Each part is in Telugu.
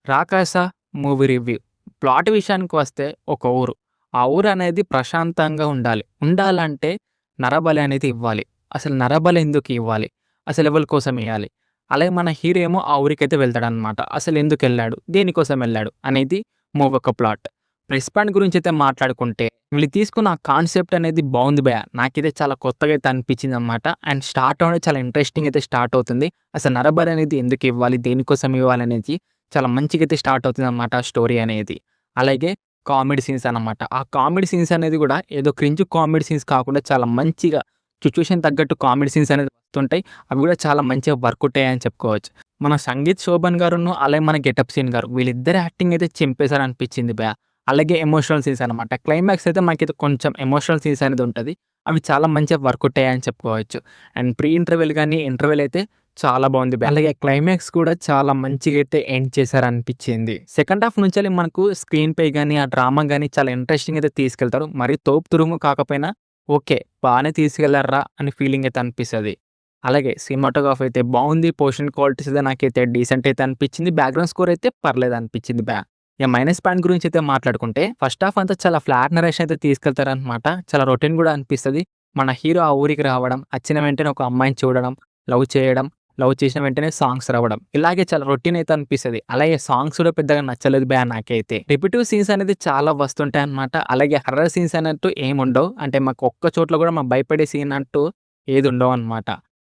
'రాకాస' మూవీ రివ్యూ. ప్లాట్ విషయానికి వస్తే ఒక ఊరు. ఆ ఊరనేది ప్రశాంతంగా ఉండాలి. ఉండాలంటే నరబలి అనేది ఇవ్వాలి. అసలు నరబలి ఎందుకు ఇవ్వాలి? అసలు ఎవరి కోసం ఇయ్యాలి? అలాగే మన హీరో ఏమో ఆ ఊరికైతే వెళ్తాడనమాట. అసలెందుకెళ్ళాడు? దేనికోసం ఎళ్ళాడు? అనేది మూవీ ఒక ప్లాట్. ప్లస్ పాయింట్ గురించైతే మాట్లాడుకుంటే వీళ్ళు తీసుకున్న ఆ కాన్సెప్ట్ అనేది బావుంది భయ్యా! నాకైతే చాలా కొత్తగా అయితే అనిపించిందనమాట. అండ్ స్టార్ట్ అవ్వడం చాలా ఇంట్రెస్టింగ్ అయితే స్టార్ట్ అవుతుంది. అసలు నరబలి అనేది ఎందుకు ఇవ్వాలి? దేనికోసం ఇవ్వాలనేది చాలా మంచిగైతే స్టార్ట్ అవుతుందనమాట ఆ స్టోరీ అనేది. అలాగే కామెడీ సీన్స్ అనమాట. ఆ కామెడీ సీన్స్ అనేది గూడా ఏదో క్రింజ్ కామెడీ సీన్స్ కాకుండా చాలా మంచిగా సిట్యుయేషన్ తగ్గట్టు కామెడీ సీన్స్ అనేది వస్తుంటాయి. అవి గూడా చాలా మంచిగా వర్కౌట్ అయ్యాయని చెప్పుకోవచ్చు. మన సంగీత్ శోభన్ గారును, అలాగే మన గెటప్ సీన్ గారు వీళ్ళిద్దరి యాక్టింగ్ అయితే చింపేశారనిపించింది భయ్యా! అలాగే ఎమోషనల్ సీన్స్ అనమాట. క్లైమాక్స్ అయితే మనకైతే కొంచెం ఎమోషనల్ సీన్స్ అనేది ఉంటది. అవి చాలా మంచిగా వర్కౌట్ అయ్యాయని చెప్పుకోవచ్చు. అండ్ ప్రీ ఇంటర్వెల్ గాని, ఇంటర్వెల్ అయితే చాలా బావుంది. అలాగే క్లైమాక్స్ కూడా చాలా మంచిగా అయితే ఎండ్ చేశారనిపించింది. సెకండ్ హాఫ్ నుంచెల్లి మనకు స్క్రీన్ ప్లే గాని, ఆ డ్రామా గాని చాలా ఇంట్రెస్టింగ్ అయితే తీసుకెళ్తారు. మరి తోపు తురుము కాకపోయినా ఓకే. బానే తీసుకెళ్లార్రా అని ఫీలింగ్ అయితే అనిపిస్తది. అలాగే సినిమాటోగ్రఫీ అయితే బావుంది. పోర్షన్ క్వాలిటీస్ అయితే నాకైతే డీసెంట్ అయితే అనిపించింది. బ్యాక్‌గ్రౌండ్ స్కోర్ అయితే పర్లేదనిపించింది. ఇగ మైనస్ పాయింట్ గురించి అయితే మాట్లాడుకుంటే ఫస్ట్ హాఫ్ అంతా చాలా ఫ్లాట్ నరేషన్ అయితే తీసుకెళ్తారనమాట. చాలా రొటీన్ గూడా అనిపిస్తది. మన హీరో ఆ ఊరికి రావడం, వచ్చిన వెంటనే ఒక అమ్మాయిని చూడడం, లవ్ చేయడం, లవ్ చేసిన వెంటనే సాంగ్స్ రావడం. ఇలాగే చాలా రొటీన్ అయితే అనిపిస్తది. అలాగే సాంగ్స్ కూడా పెద్దగా నచ్చలేదు నాకైతే. రిపిటివ్ సీన్స్ అనేది చాలా వస్తుంటాయన్నమాట. అలాగే హర్రర్ సీన్స్ అన్నట్టు ఏముండవు. అంటే మాకు ఒక్క చోట్ల కూడా భయపడే సీన్ అంటూ ఏదుండవనమాట.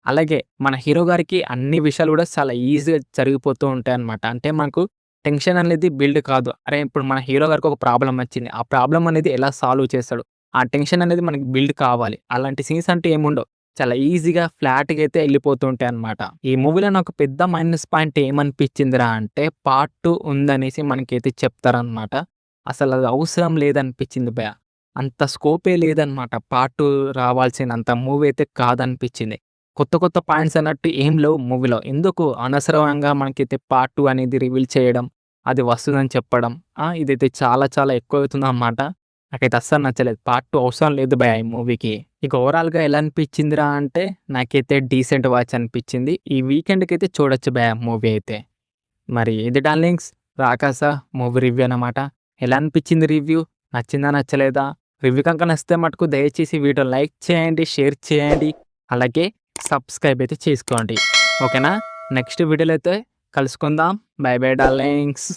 అలాగే మన హీరో గారికి అన్ని విషయాలు కూడా చాలా ఈజీగా జరిగిపోతూ ఉంటాయన్నమాట. అంటే మనకు టెన్షన్ అనేది బిల్డ్ కాదు. అరే! ఇప్పుడు మన హీరో గారికి ఒక ప్రాబ్లమ్ వచ్చింది. ఆ ప్రాబ్లమ్ అనేది ఎలా సాల్వ్ చేస్తాడు? ఆ టెన్షన్ అనేది మనకి బిల్డ్ కావాలి. అలాంటి సీన్స్ అంటే ఏముండవు. చాలా ఈజీగా ఫ్లాట్‌గా అయితే ఎళ్ళిపోతూ ఉంటాయన్నమాట. ఈ మూవీలో నాకు పెద్ద మైనస్ పాయింట్ ఏమనిపించిందిరా అంటే పార్ట్ 2 ఉందనేసి మనకైతే చెప్తారనమాట. అసలది అవసరం లేదనిపించింది అంత స్కోపే లేదనమాట. పార్ట్ 2 రావాల్సినంత మూవీ అయితే కాదనిపించింది. కొత్త కొత్త పాయింట్స్ అన్నట్టు ఏం లేవు మూవీలో. ఎందుకు అనవసరంగా మనకైతే పార్ట్ 2 అనేది రివీల్ చేయడం, అది వస్తదని చెప్పడం. ఇదైతే చాలా చాలా ఎక్కువవుతుందనమాట. నాకైతే అస్సలు నచ్చలేదు. పార్ట్ 2 అవసరం లేదు ఈ మూవీకి. ఇక ఓవరాల్‌గా ఎలా అనిపించిందిరా అంటే నాకైతే డీసెంట్ వాచ్ అనిపించింది. ఈ వీకెండ్‌కైతే చూడొచ్చు మూవీ అయితే. మరి ఇది డార్లింగ్స్ 'రాకాస' మూవీ రివ్యూ అన్నమాట. ఎలా అనిపించింది రివ్యూ? నచ్చిందా? నచ్చలేదా? రివ్యూ కనుక నచ్చితే మటుకు దయచేసి వీడియో లైక్ చేయండి, షేర్ చేయండి. అలాగే సబ్స్క్రైబ్ అయితే చేసుకోండి. ఓకేనా? నెక్స్ట్ వీడియోలో అయితే కలుసుకుందాం. By by darlings.